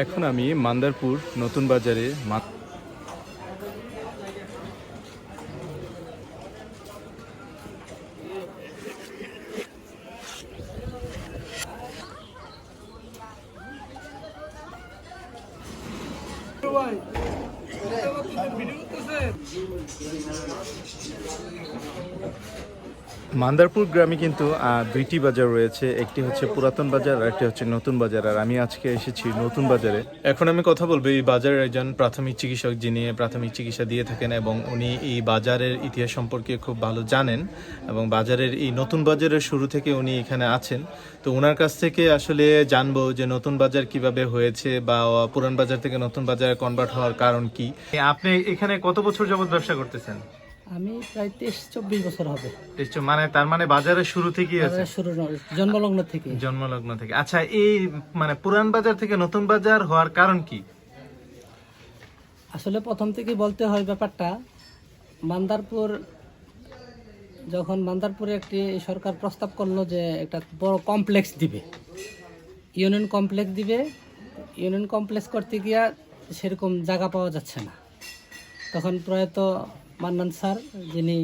এখন আমি মান্দারপুর নতুন বাজারে মান্দারপুর গ্রামে কিন্তু দুইটি বাজার রয়েছে, একটি হচ্ছে পুরাতন বাজার আর একটি হচ্ছে নতুন বাজার। আর আমি আজকে এসেছি নতুন বাজারে। এখন আমি কথা বলবো এই বাজারের একজন প্রাথমিক চিকিৎসক যিনি প্রাথমিক চিকিৎসা দিয়ে থাকেন এবং উনি এই বাজারের ইতিহাস সম্পর্কে খুব ভালো জানেন এবং বাজারের এই নতুন বাজারের শুরু থেকে উনি এখানে আছেন। তো ওনার কাছ থেকে আসলে জানবো যে নতুন বাজার কিভাবে হয়েছে বা পুরান বাজার থেকে নতুন বাজারে কনভার্ট হওয়ার কারণ কি। আপনি এখানে কত বছর যাবত ব্যবসা করতেছেন? আমি প্রায় 23-24 বছর হবে। মানে তার মানে বাজারের শুরু থেকেই আছে? শুরু জন্মলগ্ন থেকে। জন্মলগ্ন থেকে। আচ্ছা, এই মানে পুরান বাজার থেকে নতুন বাজার হওয়ার কারণ কি? আসলে প্রথম থেকে বলতে হয় ব্যাপারটা, মান্দারপুরে একটি সরকার প্রস্তাব করলো যে একটা বড় কমপ্লেক্স দিবে, ইউনিয়ন কমপ্লেক্স দিবে। ইউনিয়ন কমপ্লেক্স করতে গিয়া সেরকম জায়গা পাওয়া যাচ্ছে না। তখন প্রয়াত মান্নান স্যার, যিনি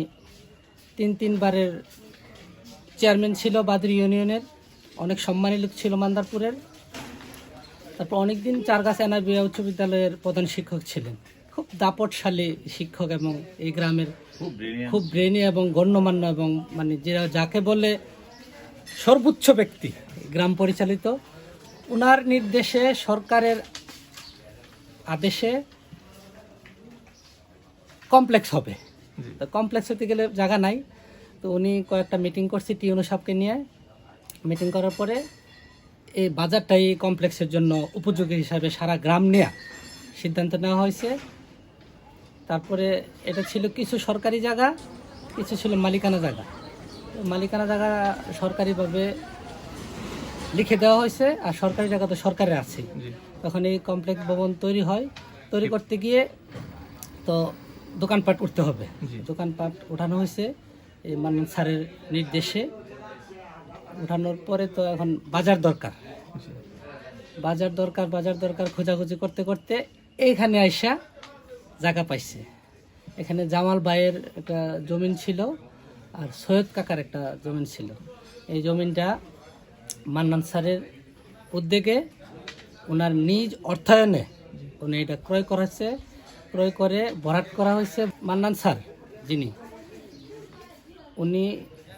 তিনবারের চেয়ারম্যান ছিল বাদরি ইউনিয়নের, অনেক সম্মানী লোক ছিল মান্দারপুরের। তারপর অনেকদিন চারগাছ এনআরবি উচ্চ বিদ্যালয়ের প্রধান শিক্ষক ছিলেন, খুব দাপটশালী শিক্ষক এবং এই গ্রামের খুব ব্রেনি এবং গণ্যমান্য এবং মানে যাকে বলে সর্বোচ্চ ব্যক্তি গ্রাম পরিচালিত। ওনার নির্দেশে, সরকারের আদেশে কমপ্লেক্স হবে। তো কমপ্লেক্স হতে গেলে জায়গা নাই, তো উনি কয়েকটা মিটিং করছে টিউনো সাহেবকে নিয়ে। মিটিং করার পরে এই বাজারটাই এই কমপ্লেক্সের জন্য উপযোগী হিসাবে সারা গ্রাম নেওয়া সিদ্ধান্ত নেওয়া হয়েছে। তারপরে এটা ছিল কিছু সরকারি জায়গা, কিছু ছিল মালিকানা জায়গা। মালিকানা জায়গা সরকারিভাবে লিখে দেওয়া হয়েছে, আর সরকারি জায়গা তো সরকারের আছে। তখন এই কমপ্লেক্স ভবন তৈরি হয়। তৈরি করতে গিয়ে তো দোকানপাট উঠতে হবে। দোকানপাট উঠানো হয়েছে এই মান্নান স্যারের নির্দেশে। উঠানোর পরে তো এখন বাজার দরকার খোঁজাখুঁজি করতে করতে এইখানে আইসা জায়গা পাইছে। এখানে জামাল ভাইয়ের একটা জমিন ছিল আর সৈয়দ কাকার একটা জমিন ছিল। এই জমিনটা মান্নান স্যারের উদ্যোগে, ওনার নিজ অর্থায়নে উনি এটা ক্রয় করে ভরাট করা হয়েছে। মান্নান স্যার যিনি, উনি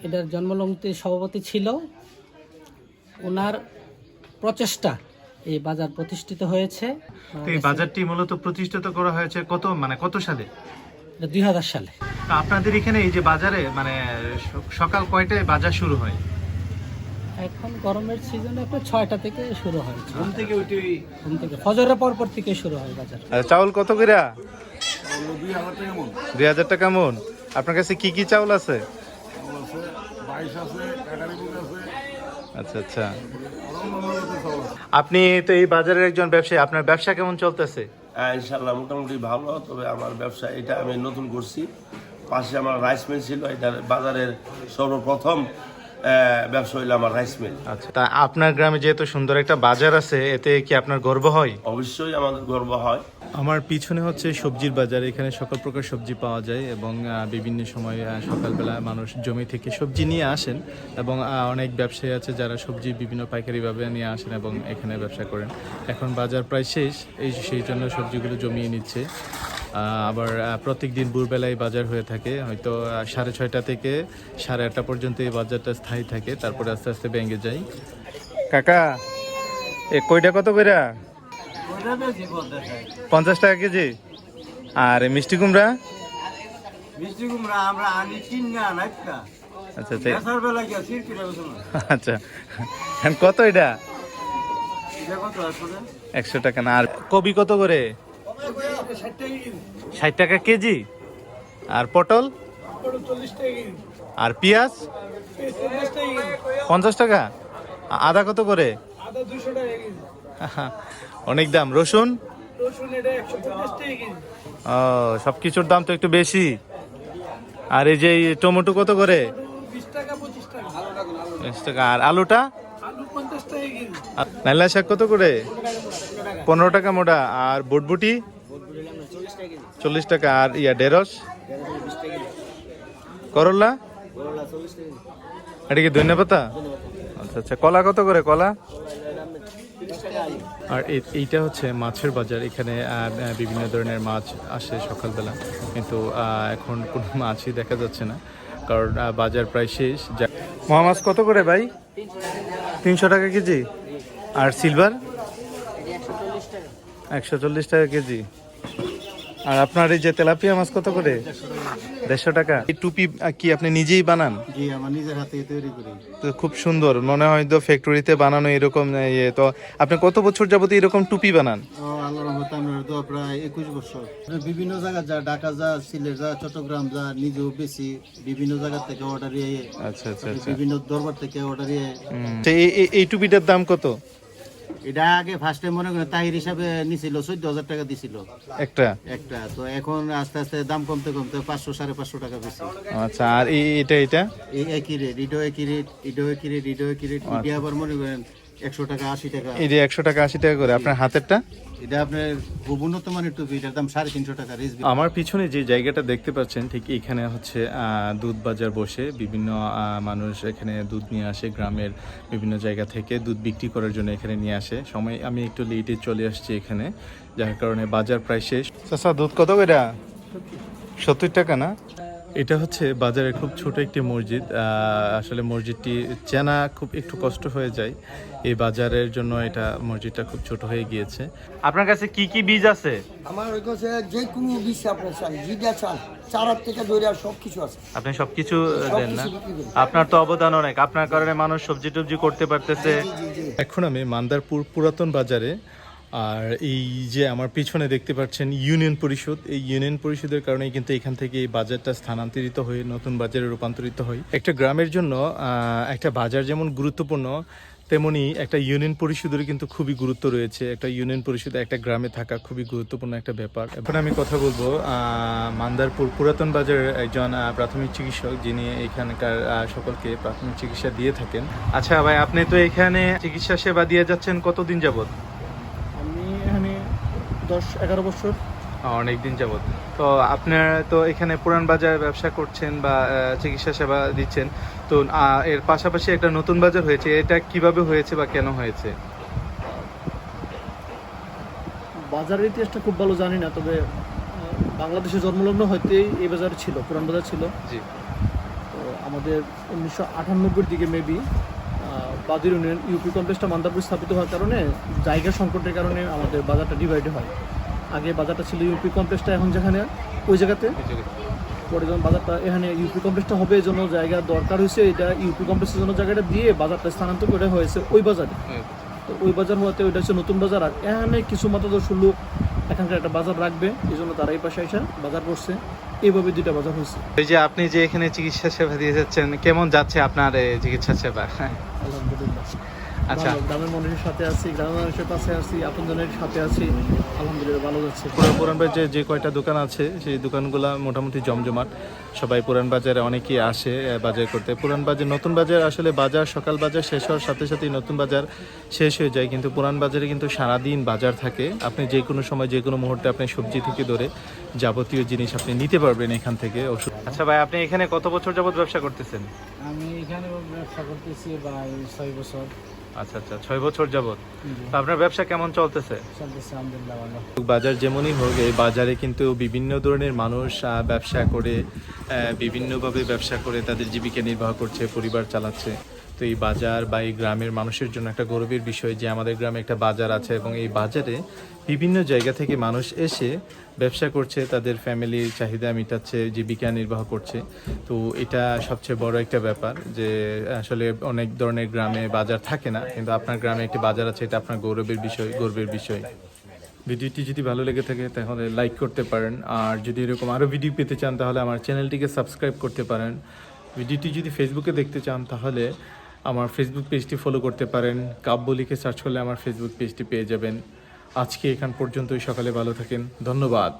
এটার জন্মলগ্নের সভাপতি ছিল। ওনার প্রচেষ্টা এই বাজার প্রতিষ্ঠিত হয়েছে। এই বাজারটি মূলত প্রতিষ্ঠিত করা হয়েছে কত সালে? 2000 সালে। আপনাদের এখানে এই যে বাজারে মানে সকাল কয়টায় বাজার শুরু হয়? এখন গরমের সিজনে আপনার 6টা থেকে শুরু হয়। ঘুম থেকে ফজরের পর থেকে শুরু হয় বাজার। চাউল কত করে? 2000 টাকা মন। আপনার কাছে কি কি চাউল আছে? আচ্ছা। আপনি তো এই বাজারের একজন ব্যবসায়ী, আপনার ব্যবসা কেমন চলতেছে? ইনশাল্লাহ মোটামুটি ভালো। তবে আমার ব্যবসা এটা আমি নতুন করছি। পাশে আমার রাইস মিল ছিল, এটা বাজারের সর্বপ্রথম ব্যবসা হইলো আমার রাইস মিল। আচ্ছা, তা আপনার গ্রামে যেহেতু সুন্দর একটা বাজার আছে, এতে কি আপনার গর্ব হয়? অবশ্যই আমাদের গর্ব হয়। আমার পিছনে হচ্ছে সবজির বাজার। এখানে সকল প্রকার সবজি পাওয়া যায় এবং বিভিন্ন সময় সকালবেলা মানুষ জমি থেকে সবজি নিয়ে আসেন এবং অনেক ব্যবসায়ী আছে যারা সবজি বিভিন্ন পাইকারিভাবে নিয়ে আসেন এবং এখানে ব্যবসা করেন। এখন বাজার প্রায় শেষ, সেই জন্য সবজিগুলো জমিয়ে নিচ্ছে। আবার প্রত্যেক দিন ভোরবেলায় বাজার হয়ে থাকে, হয়তো 6:30 থেকে 8:30 পর্যন্ত এই বাজারটা স্থায়ী থাকে, তারপরে আস্তে আস্তে ভেঙে যায়। কাকা, কইটা কত করে? 50 টাকা কেজি। আর মিষ্টি কুমড়া? আমরা আনি 3 না একটা। আচ্ছা। আচ্ছা, কত এটা? 100 টাকা না। আর কবি কত করে? 60 টাকা কেজি। আর পটল? আর পেঁয়াজ? 50 টাকা। আদা কত করে? অনেক দাম। রসুন? ও, সবকিছুর দাম তো একটু বেশি। আর এই যে টমেটো কত করে? 20 টাকা। আর আলুটা? লাইলা শাক কত করে? 15 টাকা মোটা। আর বটবুটি 40 টাকা। আর ঢেঁড়স করলা এটা কি ধনিয়া পাতা? আচ্ছা আচ্ছা। কলা কত করে কলা? আর এইটা হচ্ছে মাছের বাজার। এখানে বিভিন্ন ধরনের মাছ আসে সকালবেলা, কিন্তু এখন কোনো মাছই দেখা যাচ্ছে না, কারণ বাজার প্রায় শেষ। মহা মাছ কত করে ভাই? 300 টাকা কেজি। আর সিলভার 140 টাকা কেজি। আর আপনার এই যে তেলাপিয়া মাছ কত করে? 150 টাকা। এই টুপি কি আপনি নিজেই বানান? জি, আমার নিজের হাতে তৈরি করি। তো খুব সুন্দর, মনে হয় তো ফ্যাক্টরিতে বানানো এরকম। তো আপনি কত বছর যাবত এরকম টুপি বানান? আল্লাহর রহমতে আমরা তো প্রায় 21 বছর। বিভিন্ন জায়গা যা, ঢাকা যা, সিলেট যা, চট্টগ্রাম যা, নিজেও বেশি বিভিন্ন জায়গা থেকে অর্ডার দিয়ে, আচ্ছা আচ্ছা আচ্ছা। বিভিন্ন দরবার থেকে অর্ডার দিয়ে। তো এই টুপিটার দাম কত? এটা আগে ফার্স্ট টাইম মনে করেন তাহির হিসাবে নিছিল 14,000 টাকা দিছিল একটা। তো এখন আস্তে আস্তে দাম কমতে কমতে 500 550 টাকা বেশি। আচ্ছা। আর এটা এই একই রেট, এটাও একই রেট, এটাও একই রেট, এটাও একই রেট। এটা আবার মনে করেন 100 টাকা 80 টাকা। এই যে 100 টাকা 80 টাকা করে। আপনার হাতেরটা? এটা আপনার খুব উন্নত মানের টুপি, এটার দাম 350 টাকা। আমার পিছনে যে জায়গাটা দেখতে পাচ্ছেন, ঠিক এখানে হচ্ছে দুধ বাজার বসে। বিভিন্ন মানুষ এখানে দুধ নিয়ে আসে, গ্রামের বিভিন্ন জায়গা থেকে দুধ বিক্রি করার জন্য এখানে নিয়ে আসে। সময় আমি একটু লেটে চলে আসছি এখানে, যার কারণে বাজার প্রায় শেষ। চাচা দুধ কত করে? 70 টাকা না? এটা হচ্ছে বাজারের খুব ছোট একটি মসজিদ। আসলে মসজিদটি চেনা খুব একটু কষ্ট হয়ে যায় এই বাজারের জন্য। এটা মসজিদটা খুব ছোট হয়ে গিয়েছে। আপনার কাছে কি কি বীজ আছে? আমার ওই কাছে যে কোনো বীজ আপনার চাই, যেটা চান, চারার থেকে ধরে আর সব কিছু আছে। আপনি সবকিছু দেন না? বিক্রি করি। আপনার তো অবদান অনেক, আপনার কারণে মানুষ সবজি টবজি করতে পারতেছে। এখন আমি মান্দারপুর পুরাতন বাজারে। আর এই যে আমার পিছনে দেখতে পাচ্ছেন ইউনিয়ন পরিষদ, এই ইউনিয়ন পরিষদের কারণেই কিন্তু এখান থেকে এই বাজারটা স্থানান্তরিত হয়ে নতুন বাজারে রূপান্তরিত হয়। একটা গ্রামের জন্য একটা বাজার যেমন গুরুত্বপূর্ণ, তেমনি একটা ইউনিয়ন পরিষদের কিন্তু খুবই গুরুত্ব রয়েছে। একটা ইউনিয়ন পরিষদ একটা গ্রামে থাকা খুবই গুরুত্বপূর্ণ একটা ব্যাপার। এখন আমি কথা বলবো মান্দারপুর পুরাতন বাজারের একজন প্রাথমিক চিকিৎসক, যিনি এখানকার সকলকে প্রাথমিক চিকিৎসা দিয়ে থাকেন। আচ্ছা ভাই, আপনি তো এখানে চিকিৎসা সেবা দিয়ে যাচ্ছেন কতদিন যাবত? আমি এখানে 10-11 বছর। অনেক দিন যাবত। তো আপনার তো এখানে পুরান বাজার ব্যবসা করছেন বা চিকিৎসা সেবা দিচ্ছেন, তো এর পাশাপাশি একটা নতুন বাজার হয়েছে, এটা কিভাবে হয়েছে বা কেন হয়েছে? বাজারের ইতিহাসটা খুব ভালো জানি না, তবে বাংলাদেশে জন্মলগ্ন হইতেই এই বাজার ছিল, পুরান বাজার ছিল। জি। তো আমাদের 1998 দিকে মেবি বাদির ইউনিয়ন ইউপি কমপ্লেক্সটা মান্দারপুর স্থাপিত হওয়ার কারণে জায়গা সংকটের কারণে আমাদের বাজারটা ডিভাইড হয়। আগে বাজারটা ছিল ইউপি কমপ্লেক্সটা, এখন যেখানে ওই জায়গাতে, পরে যখন বাজারটা এখানে ইউপি কমপ্লেক্সটা হবে, এই জন্য জায়গা দরকার হয়েছে, এটা ইউপি কমপ্লেক্সের জন্য জায়গাটা দিয়ে বাজারটা স্থানান্তর করে হয়েছে ওই বাজারে। তো ওই বাজার হওয়াতে ওইটা হচ্ছে নতুন বাজার। আর এখানে কিছু মতাদর্শ লোক এখানকার একটা বাজার রাখবে, এই জন্য তারা এই পাশে এসে বাজার করছে। এইভাবে দুইটা বাজার হয়েছে। এই যে আপনি যে এখানে চিকিৎসা সেবা দিয়ে যাচ্ছেন, কেমন যাচ্ছে আপনার এই চিকিৎসা সেবা? আলহামদুলিল্লাহ। আচ্ছা। গ্রামের মানুষের সাথে আছি, গ্রামের মানুষের পাশে আছি, আপনজনের সাথে আছি, আলহামদুলিল্লাহ ভালো যাচ্ছে। পুরান বাজারে যে কয়টা দোকান আছে, সেই দোকানগুলো মোটামুটি জমজমাট। সবাই পুরান বাজারে অনেকেই আসে বাজার করতে। পুরান বাজার নতুন বাজার, আসলে বাজার সকাল বাজার শেষ হওয়ার সাথে সাথেই নতুন বাজার শেষ হয়ে যায়, কিন্তু পুরান বাজারে কিন্তু সারাদিন বাজার থাকে। আপনি যে কোনো সময় যে কোনো মুহূর্তে আপনি সবজি থেকে ধরে যাবতীয় জিনিস আপনি নিতে পারবেন এখান থেকে। আচ্ছা ভাই, আপনি এখানে কত বছর যাবত ব্যবসা করতেছেন? আমি এখানে ব্যবসা করতেছি প্রায় 6 বছর আচ্ছা আচ্ছা, 6 বছর যাবত। তো আপনার ব্যবসা কেমন চলতেছে? চলতেছে, আলহামদুলিল্লাহ ভালো। বাজার যেমনই হোক, এই বাজারে কিন্তু বিভিন্ন ধরনের মানুষ ব্যবসা করে, বিভিন্নভাবে ব্যবসা করে তাদের জীবিকা নির্বাহ করছে, পরিবার চালাচ্ছে। তো এই বাজার বা এই গ্রামের মানুষের জন্য একটা গৌরবের বিষয় যে আমাদের গ্রামে একটা বাজার আছে, এবং এই বাজারে বিভিন্ন জায়গা থেকে মানুষ এসে ব্যবসা করছে, তাদের ফ্যামিলির চাহিদা মেটাচ্ছে, জীবিকা নির্বাহ করছে। তো এটা সবচেয়ে বড় একটা ব্যাপার, যে আসলে অনেক ধরনের গ্রামে বাজার থাকে না, কিন্তু আপনার গ্রামে একটি বাজার আছে, এটা আপনার গৌরবের বিষয়। ভিডিওটি যদি ভালো লেগে থাকে তাহলে লাইক করতে পারেন, আর যদি এরকম আরও ভিডিও পেতে চান তাহলে আমার চ্যানেলটিকে সাবস্ক্রাইব করতে পারেন। ভিডিওটি যদি ফেসবুকে দেখতে চান তাহলে আমার ফেসবুক পেজটি ফলো করতে পারেন। কাব্য লিখে সার্চ করলে আমার ফেসবুক পেজটি পেয়ে যাবেন। আজকে এখান পর্যন্তই। সকালে ভালো থাকেন, ধন্যবাদ।